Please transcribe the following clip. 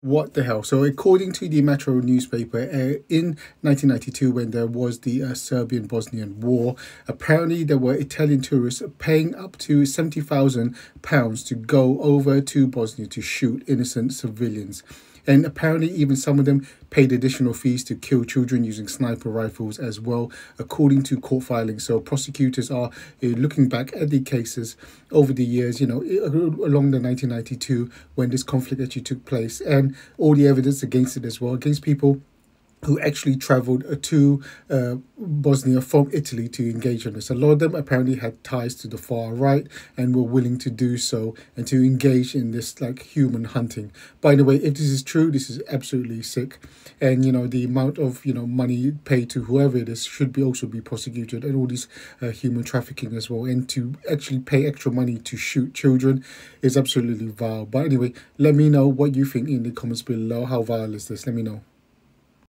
What the hell? So, according to the Metro newspaper, in 1992, when there was the Serbian-Bosnian War, apparently there were Italian tourists paying up to £70,000 to go over to Bosnia to shoot innocent civilians. And apparently, even some of them paid additional fees to kill children using sniper rifles as well, according to court filings. So prosecutors are looking back at the cases over the years, along the 1992 when this conflict actually took place, and all the evidence against it as well, against people who actually travelled to Bosnia from Italy to engage in this. A lot of them apparently had ties to the far right and were willing to do so and to engage in this like human hunting. By the way, if this is true, this is absolutely sick. And, the amount of, money paid to whoever it is should be also be prosecuted, and all this human trafficking as well. And to actually pay extra money to shoot children is absolutely vile. But anyway, let me know what you think in the comments below. How vile is this? Let me know.